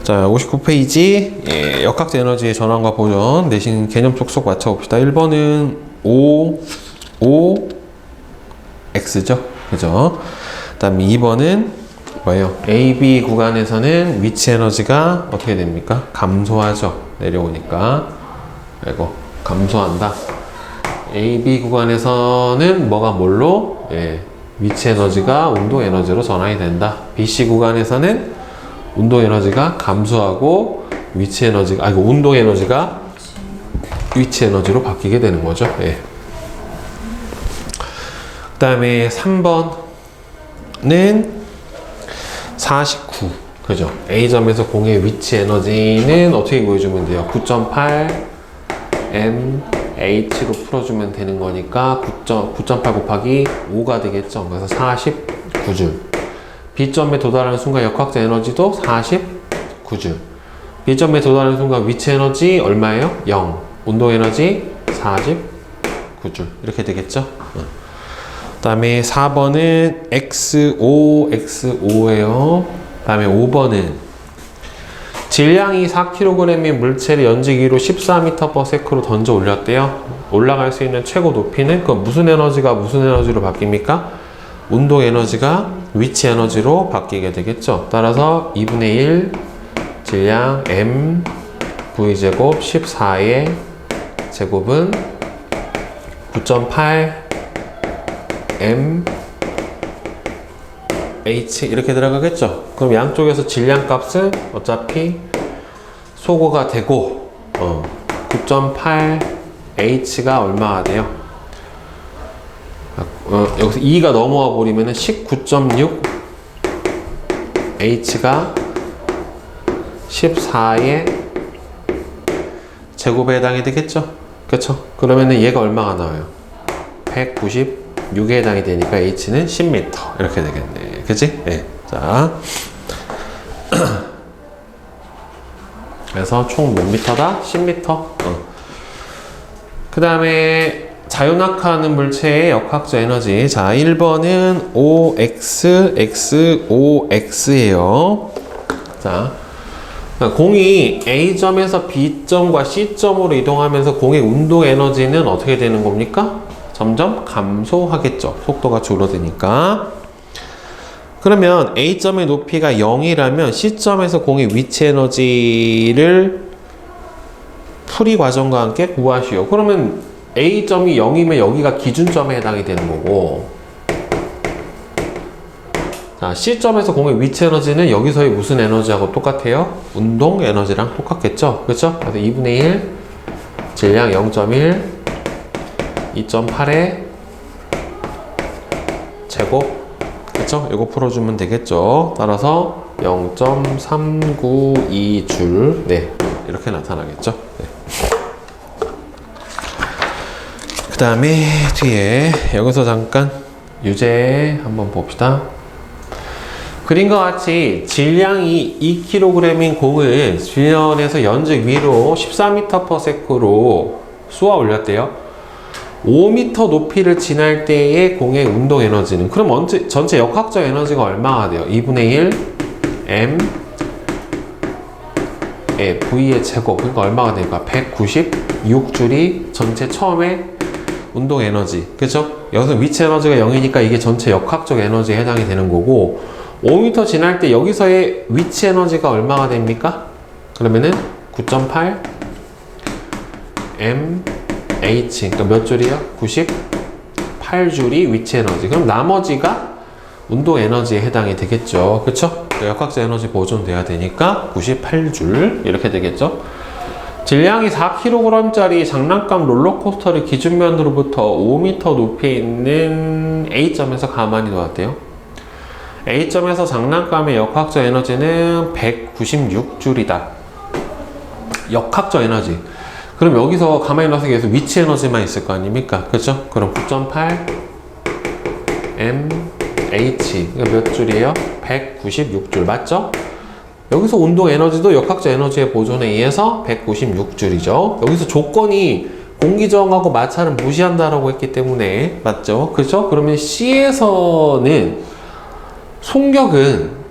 자, 59페이지 예, 역학적 에너지의 전환과 보존 내신 개념 쏙쏙 맞춰봅시다. 1번은 X죠. 그죠? 그 다음에 2번은 뭐예요? AB 구간에서는 위치 에너지가 어떻게 됩니까? 감소하죠. 내려오니까. 이거 감소한다. AB 구간에서는 뭐가 뭘로? 예, 위치 에너지가 운동 에너지로 전환이 된다. BC 구간에서는 운동 에너지가 감소하고 위치 에너지가 운동 에너지가 위치 에너지로 바뀌게 되는 거죠. 예. 그 다음에 3번은 49. 그죠? A점에서 공의 위치 에너지는 어떻게 구해주면 돼요? 9.8 mH로 풀어주면 되는 거니까 9.8 곱하기 5가 되겠죠. 그래서 49줄. B점에 도달하는 순간 역학적 에너지도 49줄. B점에 도달하는 순간 위치 에너지 얼마예요? 0. 운동 에너지 49줄. 이렇게 되겠죠? 그 다음에 4번은 XO예요. 그 다음에 5번은 질량이 4kg의 물체를 연직 위로 14m/s로 던져 올렸대요. 올라갈 수 있는 최고 높이는 그 무슨 에너지가 무슨 에너지로 바뀝니까? 운동 에너지가 위치 에너지로 바뀌게 되겠죠. 따라서 2분의 1 질량 m v제곱 14의 제곱은 9.8 m h 이렇게 들어가겠죠. 그럼 양쪽에서 질량 값은 어차피 소거가 되고 9.8 h가 얼마가 돼요? 여기서 2가 넘어와 버리면은 19.6 h가 14의 제곱에 해당이 되겠죠? 그쵸? 그러면은 얘가 얼마가 나와요? 196에 해당이 되니까 h는 10m 이렇게 되겠네. 그치? 네. 자. 그래서 총 몇 미터다? 10m. 그 다음에 자유낙하하는 물체의 역학적 에너지. 자, 1번은 OXXOX예요. 자, 공이 A점에서 B점과 C점으로 이동하면서 공의 운동 에너지는 어떻게 되는 겁니까? 점점 감소하겠죠. 속도가 줄어드니까. 그러면 A점의 높이가 0이라면 C점에서 공의 위치 에너지를 풀이 과정과 함께 구하시오. 그러면 A점이 0이면 여기가 기준점에 해당이 되는 거고, 자, C점에서 공의 위치 에너지는 여기서의 무슨 에너지하고 똑같아요? 운동 에너지랑 똑같겠죠? 그렇죠? 그래서 2분의 1 질량 0.1 2.8의 제곱, 그렇죠? 이거 풀어주면 되겠죠? 따라서 0.392줄 네, 이렇게 나타나겠죠? 네. 그 다음에 뒤에 여기서 잠깐 유제 한번 봅시다. 그림과 같이 질량이 2kg인 공을 주변에서 연직 위로 14m/s로 쏘아 올렸대요. 5m 높이를 지날 때의 공의 운동 에너지는, 그럼 전체 역학적 에너지가 얼마가 돼요? 2분의 1 m v의 제곱. 그러니까 얼마가 되니까 196줄이 전체 처음에 운동 에너지. 그쵸? 여기서 위치 에너지가 0이니까 이게 전체 역학적 에너지에 해당이 되는 거고, 5m 지날 때 여기서의 위치 에너지가 얼마가 됩니까? 그러면은 9.8 mH. 그러니까 몇 줄이요? 98줄이 위치 에너지. 그럼 나머지가 운동 에너지에 해당이 되겠죠. 그쵸? 역학적 에너지 보존돼야 되니까 98줄 이렇게 되겠죠. 질량이 4kg짜리 장난감 롤러코스터를 기준면으로부터 5m 높이에 있는 A점에서 가만히 놓았대요. A점에서 장난감의 역학적 에너지는 196줄이다. 역학적 에너지. 그럼 여기서 가만히 놔서 계속 위치 에너지만 있을 거 아닙니까? 그렇죠? 그럼 9.8 mH. 몇 줄이에요? 196줄. 맞죠? 여기서 운동 에너지도 역학적 에너지의 보존에 의해서 196줄이죠. 여기서 조건이 공기저항하고 마찰은 무시한다라고 했기 때문에 맞죠? 그렇죠? 그러면 C에서는 속력은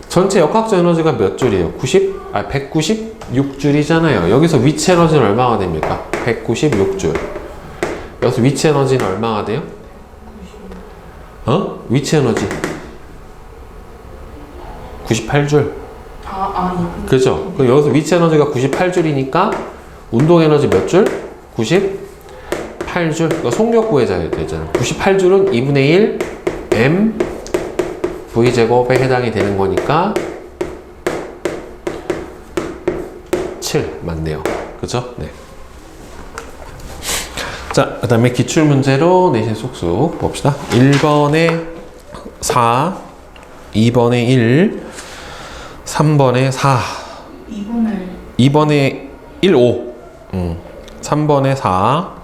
전체 역학적 에너지가 몇 줄이에요? 98 196줄이잖아요. 여기서 위치 에너지는 얼마가 됩니까? 196줄. 여기서 위치 에너지는 얼마가 돼요? 위치 에너지 98줄. 그죠? 그럼 여기서 위치 에너지가 98줄이니까 운동 에너지 몇 줄? 98줄. 그러니까 속력 구해줘야 되잖아. 98줄은 2분의 1 m v제곱에 해당이 되는 거니까 7 맞네요. 그죠? 네. 자, 그 다음에 기출문제로 내신 쏙쏙 봅시다. 1번에 4, 2번에 1, 3번에 4, 2번에 1, 5, 3번에 4,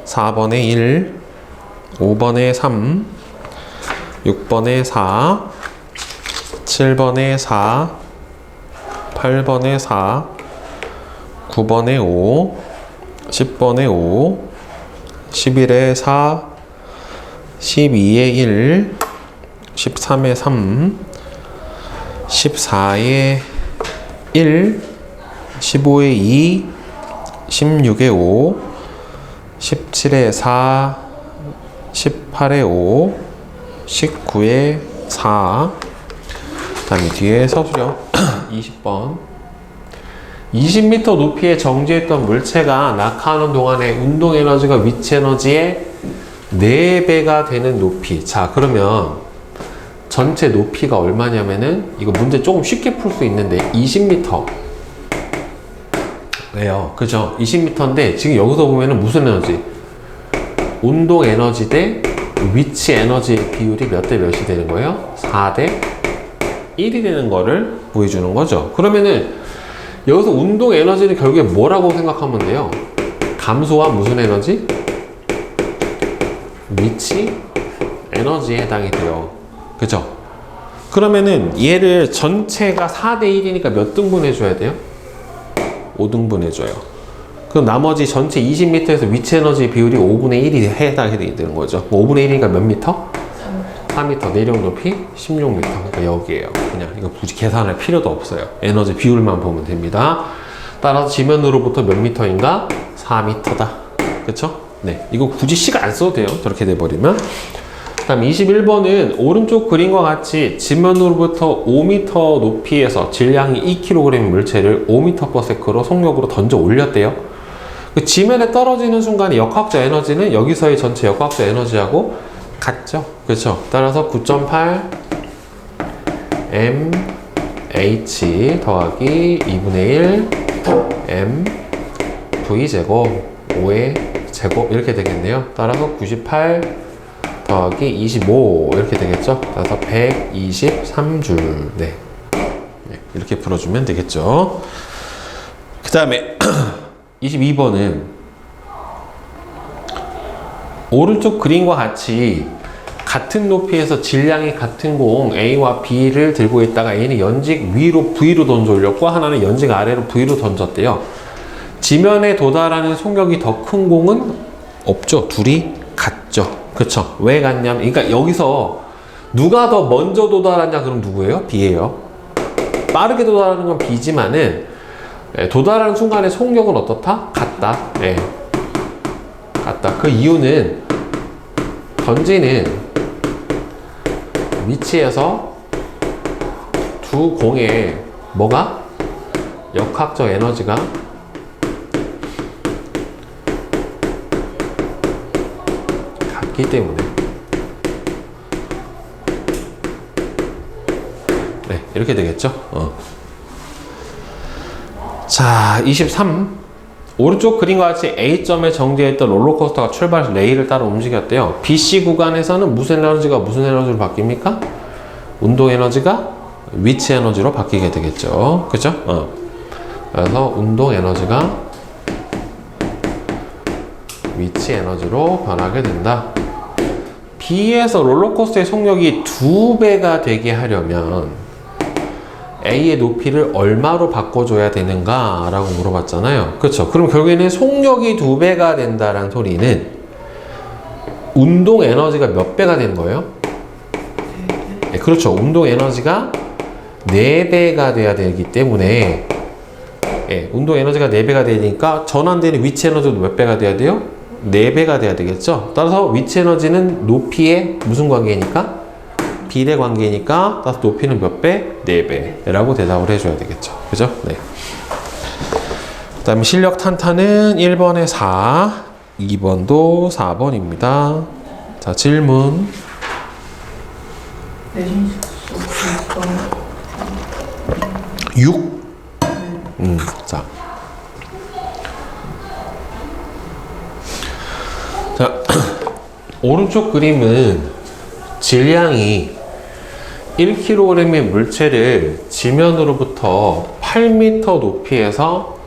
4번에 1, 5번에 3, 6번에 4, 7번에 4, 8번에 4, 9번에 5, 10번에 5, 11에 4, 12에 1, 13에 3, 14에 1, 15에 2, 16에 5, 17에 4, 18에 5, 19에 4. 그 다음에 뒤에 서술형 20번. 20m 높이에 정지했던 물체가 낙하하는 동안에 운동 에너지가 위치 에너지의 4배가 되는 높이. 자, 그러면 전체 높이가 얼마냐면은 이거 문제 조금 쉽게 풀 수 있는데 20m. 왜요? 그죠? 20m인데 지금 여기서 보면은 무슨 에너지? 운동 에너지 대 위치 에너지의 비율이 몇 대 몇이 되는 거예요? 4대 1이 되는 거를 보여주는 거죠. 그러면은 여기서 운동 에너지는 결국에 뭐라고 생각하면 돼요? 감소한 무슨 에너지? 위치 에너지에 해당이 돼요. 그죠? 그러면은 얘를 전체가 4대 1이니까 몇 등분 해줘야 돼요? 5등분 해줘요. 그럼 나머지 전체 20m에서 위치 에너지 비율이 5분의 1이 해당이 되는 거죠. 5분의 1이니까 몇 미터? 4m. 내력 높이 16m. 그러니까 여기에요. 그냥 이거 굳이 계산할 필요도 없어요. 에너지 비율만 보면 됩니다. 따라서 지면으로부터 몇 미터인가? 4m다. 그쵸? 네. 이거 굳이 시간 안 써도 돼요. 저렇게 돼버리면. 그 다음 21번은 오른쪽 그림과 같이 지면으로부터 5m 높이에서 질량이 2kg인 물체를 5m/s로 속력으로 던져 올렸대요. 그 지면에 떨어지는 순간에 역학적 에너지는 여기서의 전체 역학적 에너지하고 같죠? 그렇죠? 따라서 9.8 mh 더하기 2분의 1 m v제곱 5의 제곱 이렇게 되겠네요. 따라서 98 더하기 25 이렇게 되겠죠? 따라서 123줄. 네. 이렇게 풀어주면 되겠죠? 그 다음에 22번은 오른쪽 그림과 같이 같은 높이에서 질량이 같은 공 A와 B를 들고 있다가 A는 연직 위로 V로 던져 올렸고 하나는 연직 아래로 V로 던졌대요. 지면에 도달하는 속력이 더 큰 공은 없죠. 둘이 같죠. 그쵸? 왜 같냐면, 그러니까 여기서 누가 더 먼저 도달하냐 그럼 누구예요? B예요. 빠르게 도달하는 건 B지만은 도달하는 순간에 속력은 어떻다? 같다. 네. 같다. 그 이유는 던지는 위치에서 두 공의 뭐가? 역학적 에너지가 같기 때문에. 네, 이렇게 되겠죠? 자, 23. 오른쪽 그림과 같이 A점에 정지했던 롤러코스터가 출발해서 레일을 따라 움직였대요. BC 구간에서는 무슨 에너지가 무슨 에너지로 바뀝니까? 운동 에너지가 위치 에너지로 바뀌게 되겠죠. 그죠? 그래서 운동 에너지가 위치 에너지로 변하게 된다. B에서 롤러코스터의 속력이 2배가 되게 하려면 A의 높이를 얼마로 바꿔줘야 되는가 라고 물어봤잖아요. 그렇죠? 그럼 결국에는 속력이 2배가 된다는 소리는 운동 에너지가 몇 배가 되는 거예요? 네, 그렇죠. 운동 에너지가 4배가 돼야 되기 때문에 예, 운동 에너지가 4배가 되니까 전환되는 위치 에너지도 몇 배가 돼야 돼요? 4배가 돼야 되겠죠? 따라서 위치 에너지는 높이의 무슨 관계니까? 비례 관계니까 따라서 높이는 몇 배? 4배 라고 대답을 해줘야 되겠죠. 그죠? 네. 그 다음에 실력 탄탄은 1번에 4, 2번도 4번입니다. 자, 질문. 내신 숙소 6? 자. 자, 오른쪽 그림은 질량이 1kg의 물체를 지면으로부터 8m 높이에서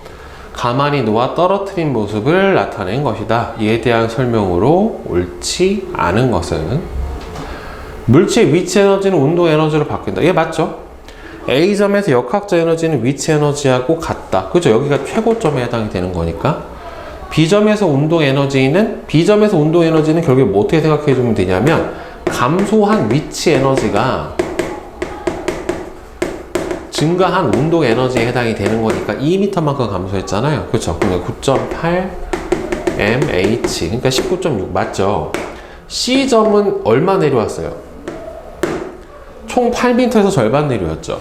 가만히 놓아 떨어뜨린 모습을 나타낸 것이다. 이에 대한 설명으로 옳지 않은 것은 물체의 위치 에너지는 운동 에너지로 바뀐다. 이게 맞죠? A점에서 역학적 에너지는 위치 에너지하고 같다. 그죠? 여기가 최고점에 해당이 되는 거니까. B점에서 운동 에너지는 결국에 뭐 어떻게 생각해 주면 되냐면 감소한 위치 에너지가 증가한 운동 에너지에 해당이 되는 거니까 2m만큼 감소했잖아요. 그렇죠? 그러니까 9.8 mH 그러니까 19.6 맞죠? C점은 얼마 내려왔어요? 총 8m에서 절반 내려왔죠.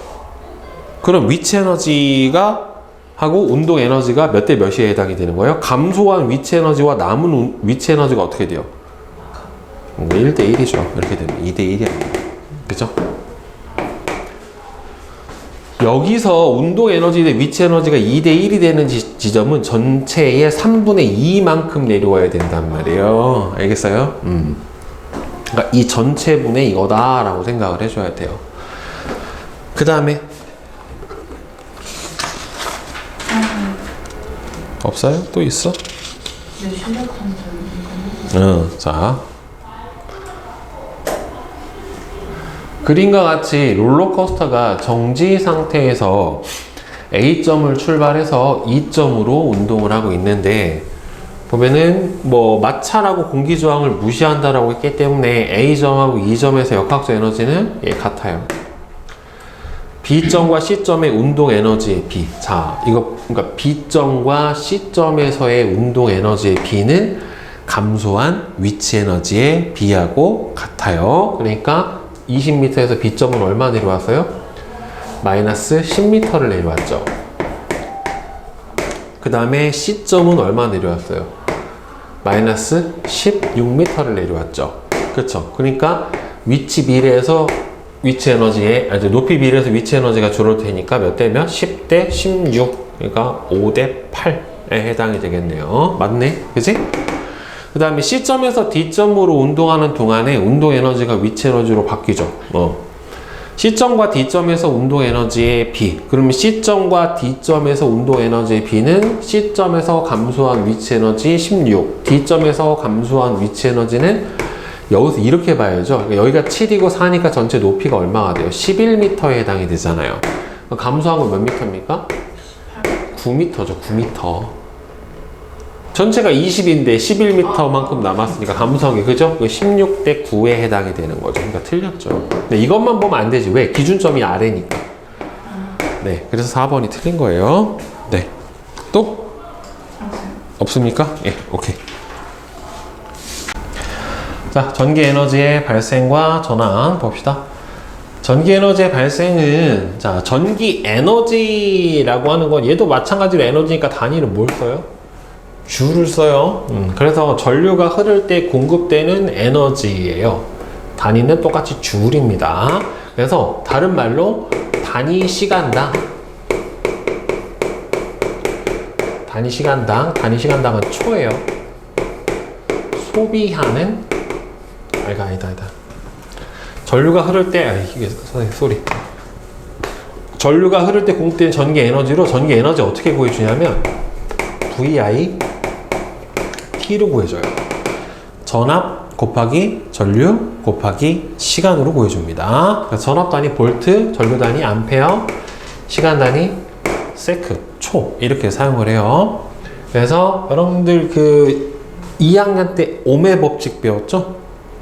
그럼 위치 에너지가 하고 운동 에너지가 몇 대 몇에 해당이 되는 거예요? 감소한 위치 에너지와 남은 위치 에너지가 어떻게 돼요? 1대 1이죠. 이렇게 되면 2대 1이야. 그죠? 여기서 운동 에너지 대 위치 에너지가 2대 1이 되는 지점은 전체의 3분의 2만큼 내려와야 된단 말이에요. 알겠어요? 그러니까 이 전체분의 이거다라고 생각을 해줘야 돼요. 그 다음에 없어요? 또 있어? 네, 실력 탄탄. 자. 그림과 같이 롤러코스터가 정지 상태에서 A점을 출발해서 E점으로 운동을 하고 있는데 보면은 뭐 마찰하고 공기저항을 무시한다라고 했기 때문에 A점하고 E점에서 역학적 에너지는 같아요. B점과 C점의 운동 에너지의 비. 자, 이거 그러니까 B점과 C점에서의 운동 에너지의 비는 감소한 위치 에너지의 비하고 같아요. 그러니까 20m에서 B점은 얼마 내려왔어요? 마이너스 10m를 내려왔죠. 그 다음에 C점은 얼마 내려왔어요? 마이너스 16m를 내려왔죠. 그렇죠? 그러니까 위치 비례해서 위치 에너지에 높이 비례해서 위치 에너지가 줄어드니까 몇 대 몇? 10대 16 그러니까 5대 8에 해당이 되겠네요. 맞네? 그치? 그 다음에 C점에서 D점으로 운동하는 동안에 운동 에너지가 위치 에너지로 바뀌죠. C점과 D점에서 운동 에너지의 비. 그러면 C점과 D점에서 운동 에너지의 비는 C점에서 감소한 위치 에너지 16, D점에서 감소한 위치 에너지는 여기서 이렇게 봐야죠. 그러니까 여기가 7이고 4니까 전체 높이가 얼마가 돼요? 11m에 해당이 되잖아요. 감소한 건 몇 미터입니까? 9m죠. 9m. 전체가 20인데 11m만큼 남았으니까 감소한 게 그죠? 16대 9에 해당이 되는 거죠. 그러니까 틀렸죠. 네, 이것만 보면 안 되지. 왜? 기준점이 아래니까. 네, 그래서 4번이 틀린 거예요. 네. 또? 없습니까? 예, 오케이. 자, 전기 에너지의 발생과 전환 봅시다. 전기 에너지의 발생은 자, 전기 에너지라고 하는 건 얘도 마찬가지로 에너지니까 단위는 뭘 써요? 줄을 써요. 그래서 전류가 흐를 때 공급되는 에너지예요. 단위는 똑같이 줄입니다. 그래서 다른 말로 단위 시간당 단위시간당은 초예요. 소비하는 아니다. 전류가 흐를 때 이게 소리. 전류가 흐를 때 공급되는 전기 에너지로 전기 에너지 어떻게 구해주냐면 VI T로 구해줘요. 전압 곱하기 전류 곱하기 시간으로 구해줍니다. 전압 단위 볼트, 전류 단위 암페어, 시간 단위 세크, 초 이렇게 사용을 해요. 그래서 여러분들 그 2학년 때 옴의 법칙 배웠죠?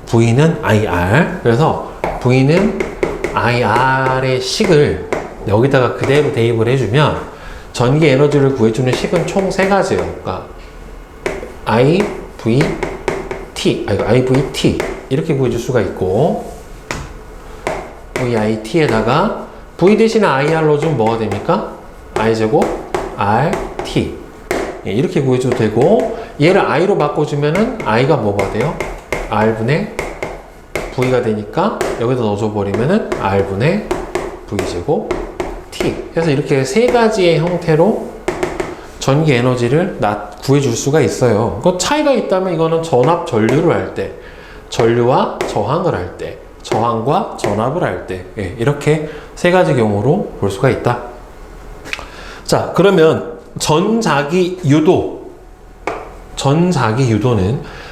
V는 IR. 그래서 V는 IR의 식을 여기다가 그대로 대입을 해주면 전기 에너지를 구해주는 식은 총 3가지예요. 그러니까 IVT 이렇게 구해줄 수가 있고 VIT에다가 V 대신에 IR 넣어주면 뭐가 됩니까? I제곱 RT 이렇게 구해줘도 되고 얘를 I로 바꿔주면은 I가 뭐가 돼요? R분의 V가 되니까 여기다 넣어줘 버리면은 R분의 V제곱 T 그래서 이렇게 3가지의 형태로 전기 에너지를 구해줄 수가 있어요. 그 차이가 있다면 이거는 전압 전류를 할 때, 전류와 저항을 할 때, 저항과 전압을 할 때 이렇게 3가지 경우로 볼 수가 있다. 자, 그러면 전자기 유도는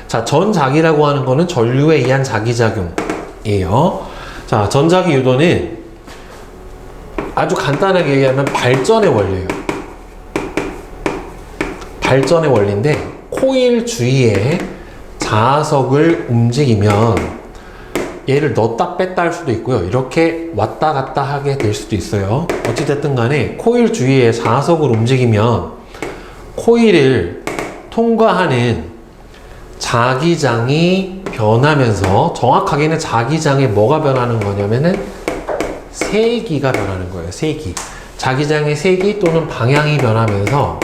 자, 전자기라고 하는 거는 전류에 의한 자기작용이에요. 자, 전자기 유도는 아주 간단하게 얘기하면 발전의 원리예요. 발전의 원리인데 코일 주위에 자석을 움직이면 얘를 넣었다 뺐다 할 수도 있고요. 이렇게 왔다 갔다 하게 될 수도 있어요. 어찌됐든 간에 코일 주위에 자석을 움직이면 코일을 통과하는 자기장이 변하면서 정확하게는 자기장에 뭐가 변하는 거냐면은 세기가 변하는 거예요. 세기. 자기장의 세기 또는 방향이 변하면서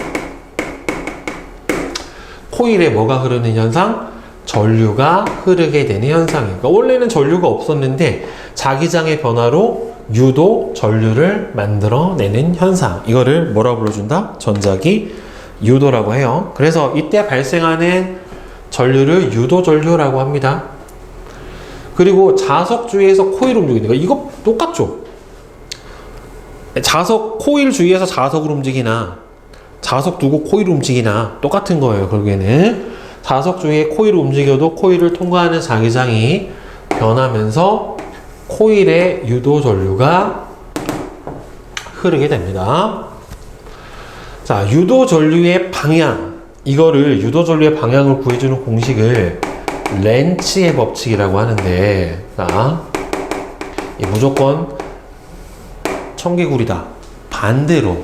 코일에 뭐가 흐르는 현상? 전류가 흐르게 되는 현상이에요. 그러니까 원래는 전류가 없었는데 자기장의 변화로 유도 전류를 만들어내는 현상. 이거를 뭐라고 불러준다? 전자기 유도라고 해요. 그래서 이때 발생하는 전류를 유도 전류라고 합니다. 그리고 자석 주위에서 코일 움직이는 거 이거 똑같죠? 자석 코일 주위에서 자석을 움직이나 자석 두고 코일 움직이나 똑같은 거예요. 결국에는 자석 주위에 코일을 움직여도 코일을 통과하는 자기장이 변하면서 코일의 유도 전류가 흐르게 됩니다. 자, 유도 전류의 방향 이거를 유도 전류의 방향을 구해주는 공식을 렌츠의 법칙이라고 하는데 자, 무조건 청개구리다 반대로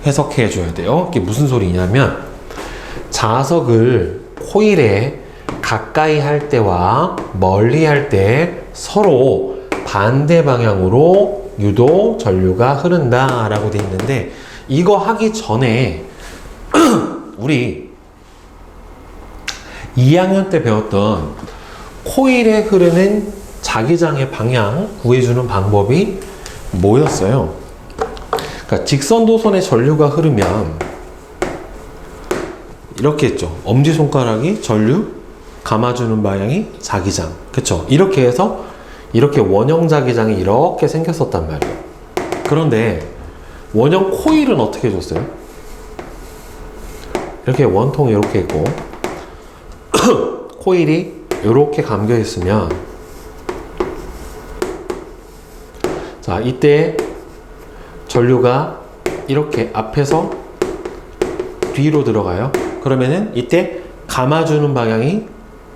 해석해 줘야 돼요. 이게 무슨 소리냐면 자석을 코일에 가까이 할 때와 멀리 할 때 서로 반대 방향으로 유도 전류가 흐른다 라고 돼 있는데 이거 하기 전에 우리 2학년 때 배웠던 코일에 흐르는 자기장의 방향 구해주는 방법이 뭐였어요? 그러니까 직선도선에 전류가 흐르면 이렇게 했죠. 엄지손가락이 전류, 감아주는 방향이 자기장. 그쵸? 이렇게 해서 이렇게 원형 자기장이 이렇게 생겼었단 말이에요. 그런데 원형 코일은 어떻게 해줬어요? 이렇게 원통이 이렇게 있고 코일이 이렇게 감겨 있으면 자, 이때 전류가 이렇게 앞에서 뒤로 들어가요. 그러면은 이때 감아주는 방향이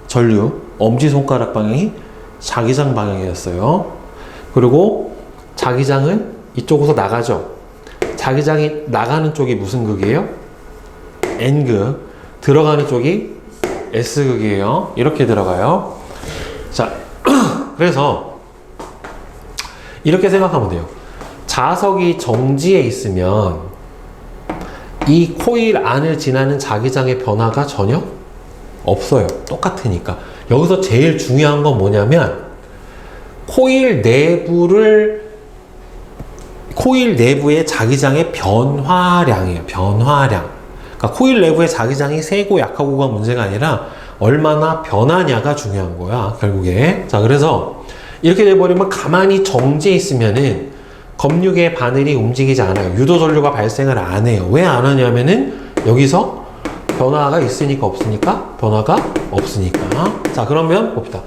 전류, 엄지손가락 방향이 자기장 방향이었어요. 그리고 자기장은 이쪽으로 나가죠. 자기장이 나가는 쪽이 무슨 극이에요? N극. 들어가는 쪽이 S극이에요. 이렇게 들어가요. 자, 그래서 이렇게 생각하면 돼요. 자석이 정지해 있으면 이 코일 안을 지나는 자기장의 변화가 전혀 없어요. 똑같으니까. 여기서 제일 중요한 건 뭐냐면 코일 내부의 자기장의 변화량이에요. 변화량. 그러니까 코일 내부의 자기장이 세고 약하고가 문제가 아니라 얼마나 변하냐가 중요한 거야. 결국에. 자, 그래서 이렇게 돼버리면 가만히 정지해 있으면은 검육의 바늘이 움직이지 않아요. 유도 전류가 발생을 안 해요. 왜 안 하냐면은 여기서 변화가 있으니까 없으니까? 변화가 없으니까. 자, 그러면 봅시다.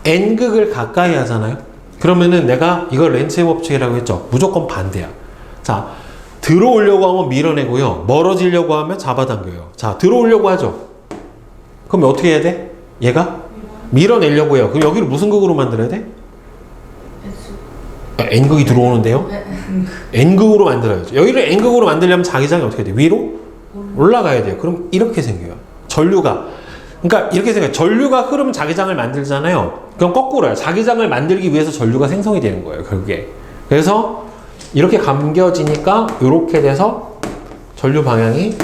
N극을 가까이 하잖아요. 그러면은 내가 이걸 렌츠의 법칙이라고 했죠. 무조건 반대야. 자, 들어오려고 하면 밀어내고요. 멀어지려고 하면 잡아당겨요. 자, 들어오려고 하죠. 그럼 어떻게 해야 돼? 얘가 밀어내려고 해요. 그럼 여기를 무슨 극으로 만들어야 돼? N극이 들어오는데요. N극으로 만들어야죠. 여기를 N극으로 만들려면 자기장이 어떻게 돼요? 위로 올라가야 돼요. 그럼 이렇게 생겨요. 전류가. 그러니까 이렇게 생겨요. 전류가 흐르면 자기장을 만들잖아요. 그럼 거꾸로요. 자기장을 만들기 위해서 전류가 생성이 되는 거예요. 결국에. 그래서 이렇게 감겨지니까 이렇게 돼서 전류 방향이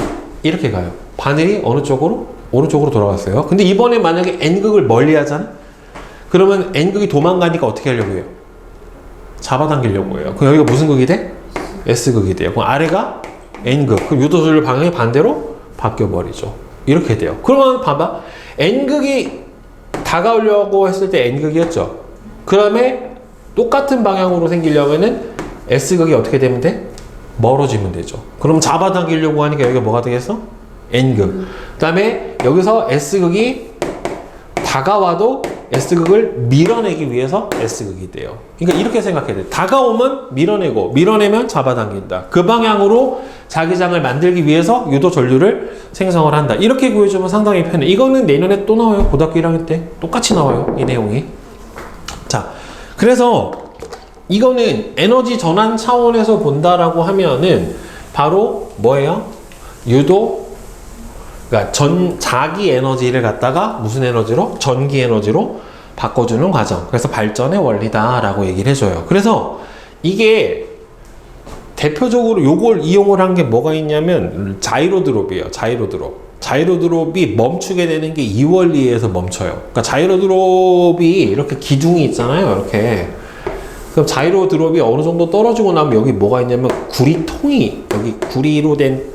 이렇게 가요. 바늘이 어느 쪽으로? 오른쪽으로 돌아갔어요. 근데 이번에 만약에 N극을 멀리 하잖아? 그러면 N극이 도망가니까 어떻게 하려고 해요? 잡아당기려고 해요. 그럼 여기가 무슨 극이 돼? S극이 돼요. 그럼 아래가 N극. 그럼 유도전류 방향이 반대로 바뀌어버리죠. 이렇게 돼요. 그러면 봐봐. N극이 다가오려고 했을 때 N극이었죠. 그 다음에 똑같은 방향으로 생기려면은 S극이 어떻게 되면 돼? 멀어지면 되죠. 그럼 잡아당기려고 하니까 여기가 뭐가 되겠어? N극. 그 다음에 여기서 S극이 다가와도 S극을 밀어내기 위해서 S극이 돼요. 그러니까 이렇게 생각해야 돼. 다가오면 밀어내고, 밀어내면 잡아당긴다. 그 방향으로 자기장을 만들기 위해서 유도 전류를 생성을 한다. 이렇게 구해주면 상당히 편해. 이거는 내년에 또 나와요. 고등학교 1학년 때. 똑같이 나와요. 이 내용이. 자, 그래서 이거는 에너지 전환 차원에서 본다라고 하면은 바로 뭐예요? 유도, 그러니까 자기 에너지를 갖다가 무슨 에너지로? 전기 에너지로 바꿔주는 과정. 그래서 발전의 원리다라고 얘기를 해줘요. 그래서 이게 대표적으로 요걸 이용을 한 게 뭐가 있냐면 자이로드롭이에요. 자이로드롭이 멈추게 되는 게 이 원리에서 멈춰요. 그러니까 자이로드롭이 이렇게 기둥이 있잖아요. 이렇게. 그럼 자이로드롭이 어느 정도 떨어지고 나면 여기 뭐가 있냐면 구리통이, 여기 구리로 된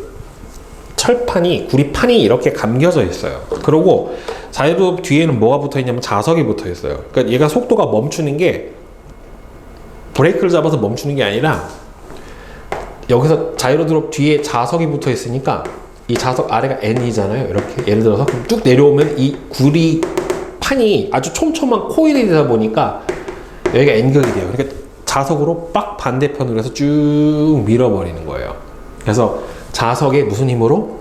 구리판이 이렇게 감겨져 있어요. 그리고 자이로드롭 뒤에는 뭐가 붙어 있냐면 자석이 붙어 있어요. 그러니까 얘가 속도가 멈추는 게 브레이크를 잡아서 멈추는 게 아니라 여기서 자이로드롭 뒤에 자석이 붙어 있으니까 이 자석 아래가 N이잖아요. 이렇게 예를 들어서 쭉 내려오면 이 구리판이 아주 촘촘한 코일이 되다 보니까 여기가 N극이 돼요. 그러니까 자석으로 빡 반대편으로 해서 쭉 밀어버리는 거예요. 그래서 자석에 무슨 힘으로?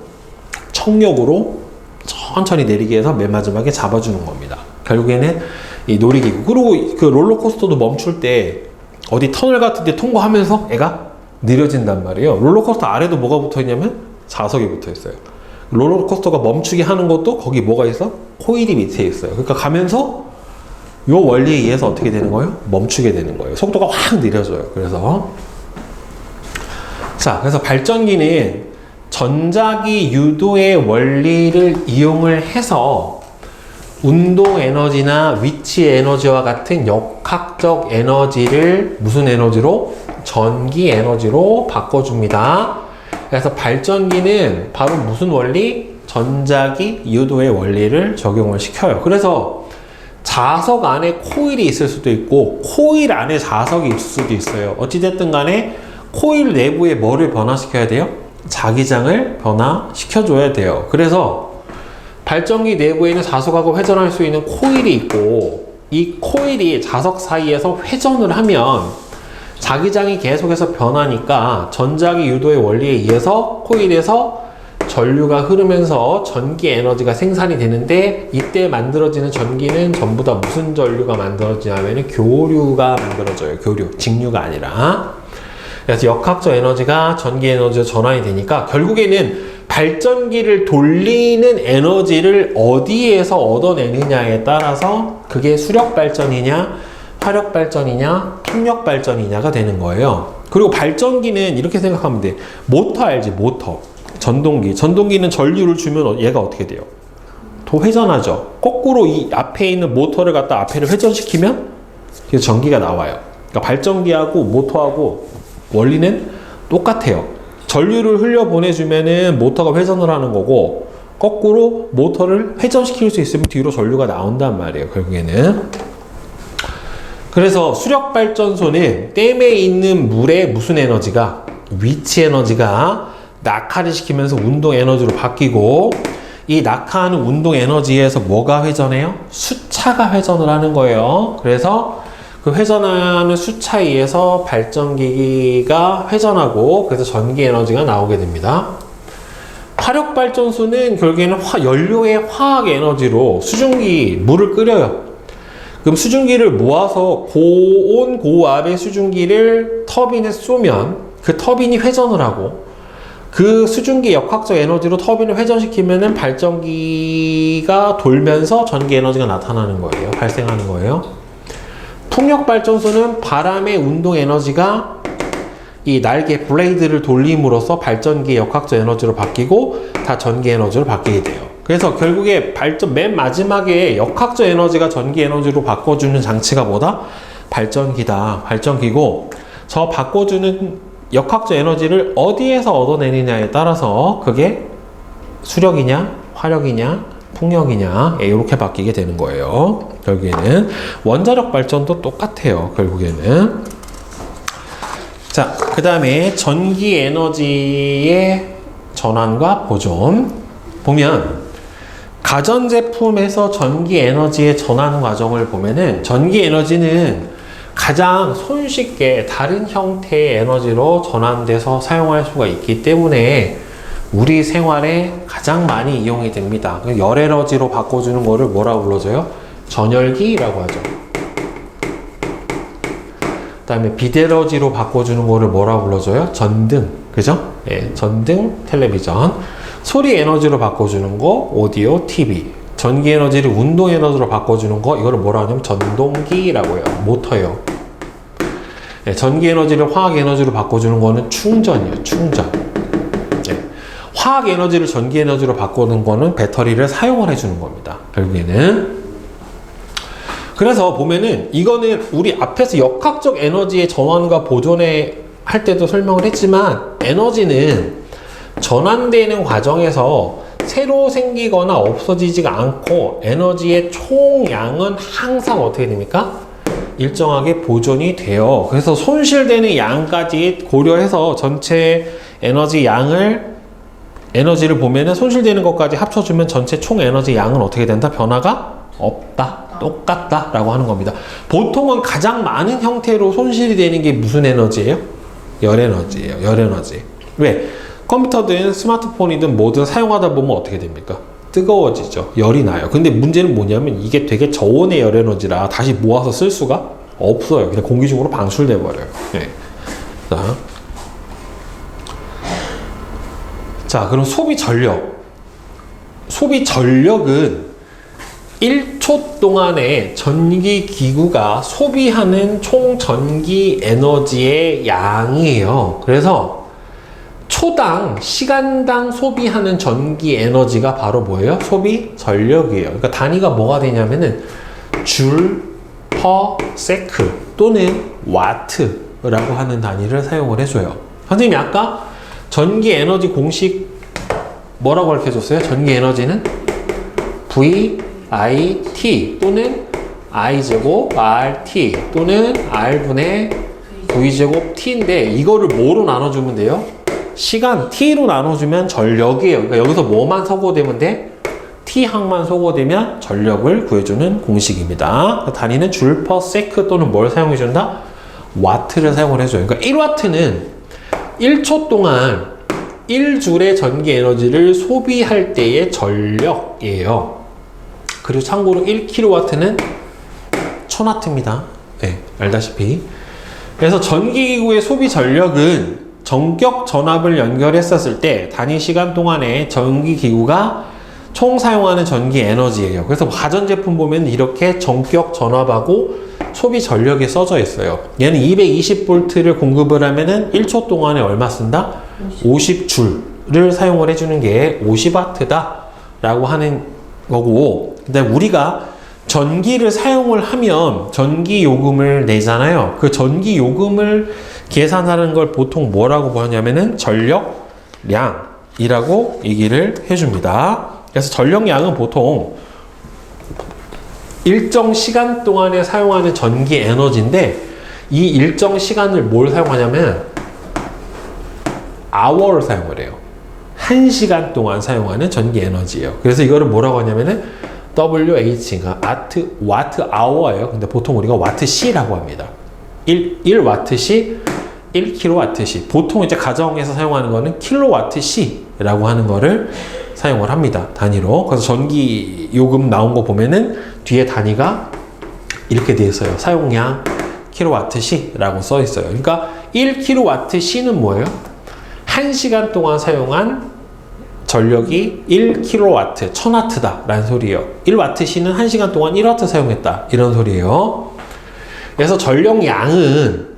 청력으로 천천히 내리게 해서 맨 마지막에 잡아주는 겁니다. 결국에는 이 놀이기구. 그리고 그 롤러코스터도 멈출 때 어디 터널 같은 데 통과하면서 애가 느려진단 말이에요. 롤러코스터 아래도 뭐가 붙어 있냐면 자석이 붙어 있어요. 롤러코스터가 멈추게 하는 것도 거기 뭐가 있어? 코일이 밑에 있어요. 그러니까 가면서 요 원리에 의해서 어떻게 되는 거예요? 멈추게 되는 거예요. 속도가 확 느려져요. 그래서 그래서 발전기는 전자기 유도의 원리를 이용을 해서 운동 에너지나 위치 에너지와 같은 역학적 에너지를 무슨 에너지로? 전기 에너지로 바꿔줍니다. 그래서 발전기는 바로 무슨 원리? 전자기 유도의 원리를 적용을 시켜요. 그래서 자석 안에 코일이 있을 수도 있고 코일 안에 자석이 있을 수도 있어요. 어찌됐든 간에 코일 내부에 뭐를 변화시켜야 돼요? 자기장을 변화시켜줘야 돼요. 그래서 발전기 내부에는 자석하고 회전할 수 있는 코일이 있고 이 코일이 자석 사이에서 회전을 하면 자기장이 계속해서 변하니까 전자기 유도의 원리에 의해서 코일에서 전류가 흐르면서 전기 에너지가 생산이 되는데 이때 만들어지는 전기는 전부 다 무슨 전류가 만들어지냐면 교류가 만들어져요. 교류, 직류가 아니라. 그래서 역학적 에너지가 전기 에너지로 전환이 되니까 결국에는 발전기를 돌리는 에너지를 어디에서 얻어내느냐에 따라서 그게 수력 발전이냐, 화력 발전이냐, 풍력 발전이냐가 되는 거예요. 그리고 발전기는 이렇게 생각하면 돼. 모터 알지? 모터. 전동기는 전류를 주면 얘가 어떻게 돼요? 더 회전하죠. 거꾸로 이 앞에 있는 모터를 갖다 앞에를 회전시키면 그래서 전기가 나와요. 그러니까 발전기하고 모터하고 원리는 똑같아요. 전류를 흘려보내주면은 모터가 회전을 하는 거고 거꾸로 모터를 회전시킬 수 있으면 뒤로 전류가 나온단 말이에요. 결국에는. 그래서 수력발전소는 댐에 있는 물의 무슨 에너지가? 위치 에너지가 낙하를 시키면서 운동 에너지로 바뀌고 이 낙하하는 운동 에너지에서 뭐가 회전해요? 수차가 회전을 하는 거예요. 그래서 그 회전하는 수차에 의해서 발전기가 회전하고 그래서 전기 에너지가 나오게 됩니다. 화력발전소는 결국에는 연료의 화학 에너지로 수증기, 물을 끓여요. 그럼 수증기를 모아서 고온 고압의 수증기를 터빈에 쏘면 그 터빈이 회전을 하고 그 수증기 역학적 에너지로 터빈을 회전시키면은 발전기가 돌면서 전기 에너지가 나타나는 거예요. 발생하는 거예요. 풍력발전소는 바람의 운동 에너지가 이 날개 블레이드를 돌림으로써 발전기의 역학적 에너지로 바뀌고 다 전기 에너지로 바뀌게 돼요. 그래서 결국에 발전 맨 마지막에 역학적 에너지가 전기 에너지로 바꿔주는 장치가 뭐다? 발전기다. 발전기고 저 바꿔주는 역학적 에너지를 어디에서 얻어내느냐에 따라서 그게 수력이냐, 화력이냐, 풍력이냐 이렇게 바뀌게 되는 거예요. 결국에는 원자력 발전도 똑같아요. 결국에는 자, 그 다음에 전기 에너지의 전환과 보존 보면 가전제품에서 전기 에너지의 전환 과정을 보면은 전기 에너지는 가장 손쉽게 다른 형태의 에너지로 전환돼서 사용할 수가 있기 때문에 우리 생활에 가장 많이 이용이 됩니다. 열 에너지로 바꿔주는 거를 뭐라고 불러줘요? 전열기라고 하죠. 그 다음에 비데러지로 바꿔주는 거를 뭐라고 불러줘요? 전등. 그죠? 예, 전등, 텔레비전. 소리 에너지로 바꿔주는 거, 오디오, TV. 전기 에너지를 운동 에너지로 바꿔주는 거, 이거를 뭐라고 하냐면 전동기라고 해요. 모터요. 예, 전기 에너지를 화학 에너지로 바꿔주는 거는 충전이에요. 충전. 예, 화학 에너지를 전기 에너지로 바꾸는 거는 배터리를 사용을 해주는 겁니다. 결국에는. 그래서 보면은 이거는 우리 앞에서 역학적 에너지의 전환과 보존에 할 때도 설명을 했지만 에너지는 전환되는 과정에서 새로 생기거나 없어지지가 않고 에너지의 총량은 항상 어떻게 됩니까? 일정하게 보존이 돼요. 그래서 손실되는 양까지 고려해서 전체 에너지 양을 에너지를 보면은 손실되는 것까지 합쳐주면 전체 총 에너지 양은 어떻게 된다? 변화가 없다. 똑같다 라고 하는 겁니다. 보통은 가장 많은 형태로 손실이 되는 게 무슨 에너지예요? 열 에너지예요. 열 에너지. 왜? 컴퓨터든 스마트폰이든 뭐든 사용하다 보면 어떻게 됩니까? 뜨거워지죠. 열이 나요. 근데 문제는 뭐냐면 이게 되게 저온의 열 에너지라 다시 모아서 쓸 수가 없어요. 그냥 공기 중으로 방출돼 버려요. 네. 자, 그럼 소비 전력. 소비 전력은 1초 동안에 전기기구가 소비하는 총 전기 에너지의 양이에요. 그래서 초당, 시간당 소비하는 전기 에너지가 바로 뭐예요? 소비 전력이에요. 그러니까 단위가 뭐가 되냐면은 줄, 퍼, 세크 또는 와트라고 하는 단위를 사용을 해줘요. 선생님이 아까 전기 에너지 공식 뭐라고 가르쳐줬어요? 전기 에너지는 VIT 또는 I제곱 RT 또는 R분의 V제곱 T인데 이거를 뭐로 나눠주면 돼요? 시간 T로 나눠주면 전력이에요. 그러니까 여기서 뭐만 소거되면 돼? T항만 소거되면 전력을 구해주는 공식입니다. 단위는 줄 퍼 세크 또는 뭘 사용해준다? 와트를 사용을 해줘요. 그러니까 1와트는 1초 동안 1줄의 전기 에너지를 소비할 때의 전력이에요. 그리고 참고로 1kW는 1000W입니다. 네, 알다시피. 그래서 전기기구의 소비 전력은 전격 전압을 연결했었을 때 단위 시간 동안에 전기기구가 총 사용하는 전기 에너지예요. 그래서 가전제품 보면 이렇게 전격 전압하고 소비 전력이 써져 있어요. 얘는 220V를 공급을 하면은 1초 동안에 얼마 쓴다? 50줄을 사용을 해주는 게 50W다 라고 하는 거고, 근데 우리가 전기를 사용을 하면 전기 요금을 내잖아요. 그 전기 요금을 계산하는 걸 보통 뭐라고 하냐면은 전력량이라고 얘기를 해줍니다. 그래서 전력량은 보통 일정 시간 동안에 사용하는 전기 에너지인데 이 일정 시간을 뭘 사용하냐면 hour를 사용을 해요. 1시간 동안 사용하는 전기 에너지예요. 그래서 이거를 뭐라고 하냐면은 WH가 와트 아워예요. 근데 보통 우리가 와트시라고 합니다. 1와트시 1kW시. 보통 이제 가정에서 사용하는 거는 킬로와트시라고 하는 거를 사용을 합니다. 단위로. 그래서 전기 요금 나온 거 보면은 뒤에 단위가 이렇게 되어 있어요. 사용량 kWh라고 써 있어요. 그러니까 1kWh는 뭐예요? 1시간 동안 사용한 전력이 1kW, 1000W다 라는 소리예요. 1W는 1시간 동안 1W 사용했다 이런 소리예요. 그래서 전력량은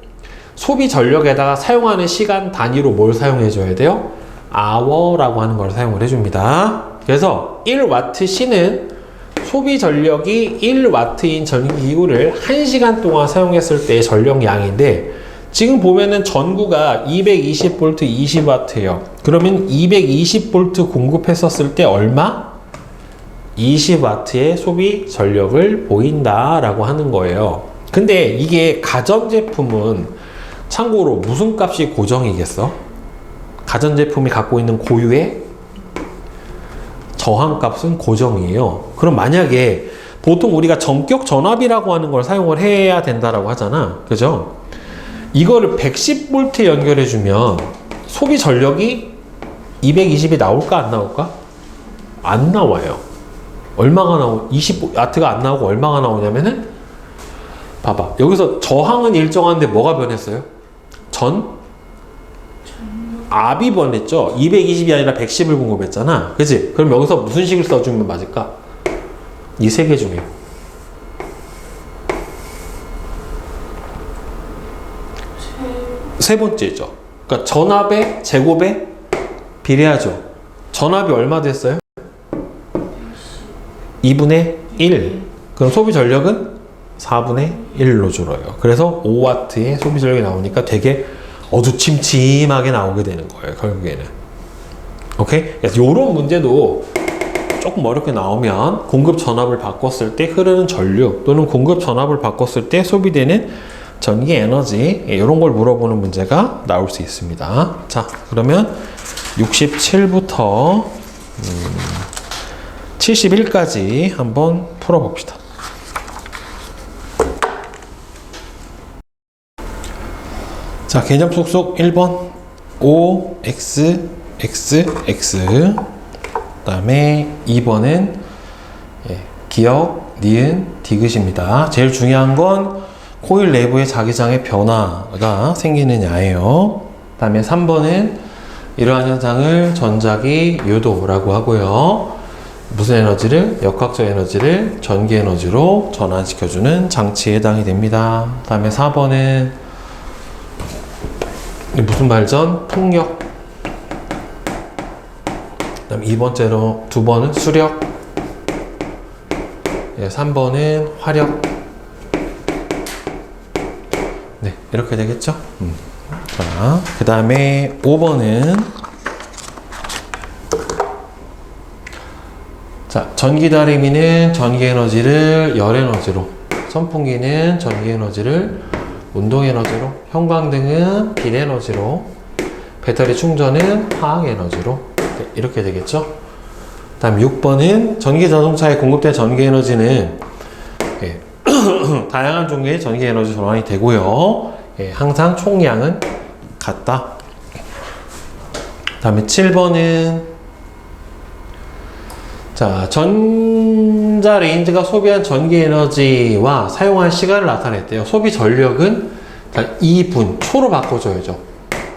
소비 전력에다가 사용하는 시간 단위로 뭘 사용해 줘야 돼요? hour라고 하는 걸 사용을 해줍니다. 그래서 1W는 소비 전력이 1W인 전기기구를 1시간 동안 사용했을 때의 전력량인데 지금 보면은 전구가 220V 20W예요. 그러면 220V 공급했었을 때 얼마? 20W의 소비 전력을 보인다라고 하는 거예요. 근데 이게 가전제품은 참고로 무슨 값이 고정이겠어? 가전제품이 갖고 있는 고유의 저항값은 고정이에요. 그럼 만약에 보통 우리가 전격 전압이라고 하는 걸 사용을 해야 된다라고 하잖아. 그죠? 이거를 110V 연결해주면 소비 전력이 220이 나올까 안 나올까? 안 나와요. 얼마가 20W가 안 나오고 얼마가 나오냐면은 봐봐. 여기서 저항은 일정한데 뭐가 변했어요? 압이 변했죠? 220이 아니라 110을 공급했잖아. 그치? 그럼 여기서 무슨 식을 써주면 맞을까? 이 세 개 중에 세 번째죠. 그러니까 전압의 제곱에 비례하죠. 전압이 얼마 됐어요? 2분의 1. 그럼 소비 전력은 4분의 1로 줄어요. 그래서 5W의 소비 전력이 나오니까 되게 어두침침하게 나오게 되는 거예요. 결국에는. 오케이? 그래서 이런 문제도 조금 어렵게 나오면 공급 전압을 바꿨을 때 흐르는 전류 또는 공급 전압을 바꿨을 때 소비되는 전기 에너지 이런 걸 물어보는 문제가 나올 수 있습니다. 자, 그러면 67부터 71까지 한번 풀어봅시다. 자, 개념 속속 1번 O, X, X, X. 그 다음에 2번은 기역, 니은, 디귿입니다. 제일 중요한 건 코일 내부의 자기장의 변화가 생기느냐예요. 그 다음에 3번은 이러한 현상을 전자기 유도라고 하고요. 무슨 에너지를? 역학적 에너지를 전기 에너지로 전환시켜주는 장치에 해당이 됩니다. 그 다음에 4번은 무슨 발전? 풍력. 그 다음에 2번은 수력. 3번은 화력. 네, 이렇게 되겠죠? 자, 그 다음에 5번은 자, 전기다리미는 전기에너지를 열에너지로, 선풍기는 전기에너지를 운동에너지로, 형광등은 빛에너지로, 배터리 충전은 화학에너지로 이렇게 되겠죠? 그 다음 6번은 전기자동차에 공급된 전기에너지는 다양한 종류의 전기에너지 전환이 되고요. 항상 총량은 같다. 그 다음에 7번은 자, 전자레인지가 소비한 전기에너지와 사용한 시간을 나타냈대요. 소비 전력은 2분, 초로 바꿔줘야죠.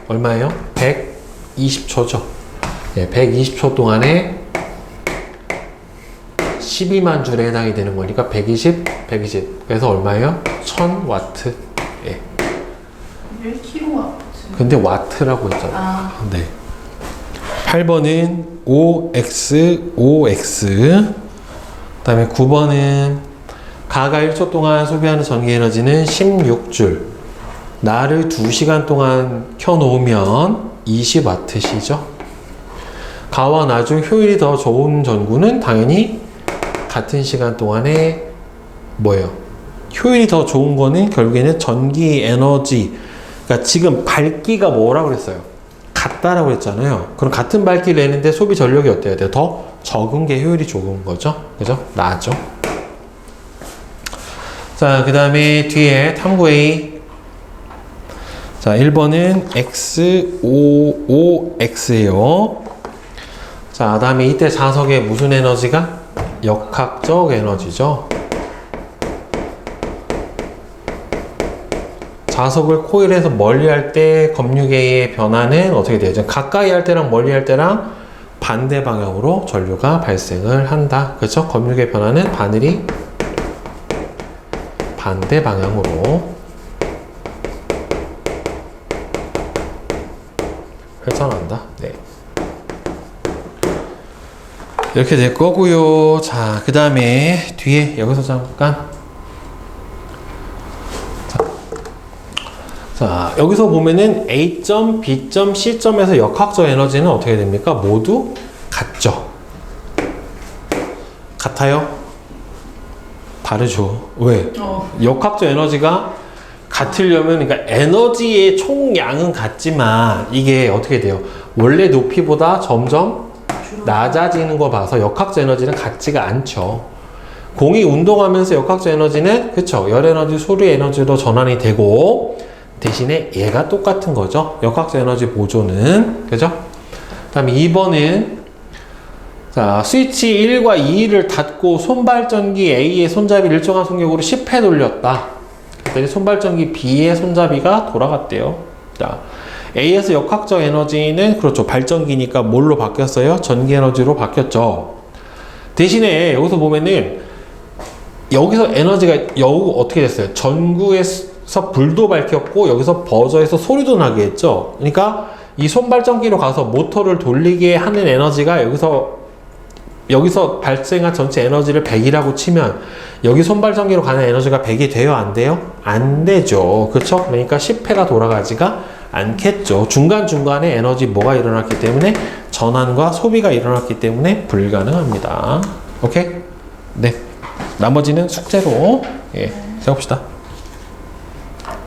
얼마예요? 120초죠. 120초 동안에 12만 줄에 해당이 되는 거니까 120. 그래서 얼마예요? 1000W. 1kW. 근데 와트라고 했잖아요. 아. 네. 8번은 OX. 그 다음에 9번은 가가 1초 동안 소비하는 전기에너지는 16줄. 나를 2시간 동안 켜놓으면 20W시죠. 가와 나 중 효율이 더 좋은 전구는 당연히 같은 시간 동안에 뭐예요? 효율이 더 좋은 거는 결국에는 전기 에너지. 그러니까 지금 밝기가 뭐라고 그랬어요? 같다라고 했잖아요. 그럼 같은 밝기를 내는데 소비 전력이 어때야 돼요? 더 적은 게 효율이 좋은 거죠? 그죠? 나죠? 자, 그 다음에 뒤에 탐구 A. 자, 1번은 XOOX예요. 자, 다음에 이때 자석에 무슨 에너지가? 역학적 에너지죠. 자석을 코일에서 멀리 할 때 검유계의 변화는 어떻게 되죠? 가까이 할 때랑 멀리 할 때랑 반대 방향으로 전류가 발생을 한다. 그렇죠? 검유계 변화는 바늘이 반대 방향으로 펼쳐난다. 네. 이렇게 될 거고요. 자, 그 다음에 뒤에 여기서 잠깐. 자, 여기서 보면은 A점, B점, C점에서 역학적 에너지는 어떻게 됩니까? 모두 같죠? 같아요? 다르죠? 왜? 역학적 에너지가 같으려면, 그러니까 에너지의 총량은 같지만 이게 어떻게 돼요? 원래 높이보다 점점 낮아지는 거 봐서 역학적 에너지는 같지가 않죠. 공이 운동하면서 역학적 에너지는, 그쵸? 열 에너지, 소리 에너지로 전환이 되고, 대신에 얘가 똑같은 거죠. 역학적 에너지 보존은. 그죠? 그 다음에 2번은, 자, 스위치 1과 2를 닫고 손발전기 A의 손잡이를 일정한 속력으로 10회 돌렸다. 그랬더니 손발전기 B의 손잡이가 돌아갔대요. 자, A에서 역학적 에너지는, 그렇죠. 발전기니까 뭘로 바뀌었어요? 전기 에너지로 바뀌었죠. 대신에 여기서 보면은, 여기서 에너지가 어떻게 됐어요? 전구에서 불도 밝혔고, 여기서 버저에서 소리도 나게 했죠. 그러니까 이 손발전기로 가서 모터를 돌리게 하는 에너지가 여기서 발생한 전체 에너지를 100이라고 치면, 여기 손발전기로 가는 에너지가 100이 돼요? 안 돼요? 안 되죠. 그렇죠? 그러니까 10회가 돌아가지가 않겠죠. 중간중간에 에너지 뭐가 일어났기 때문에, 전환과 소비가 일어났기 때문에 불가능합니다. 오케이? 네. 나머지는 숙제로, 예, 해봅시다.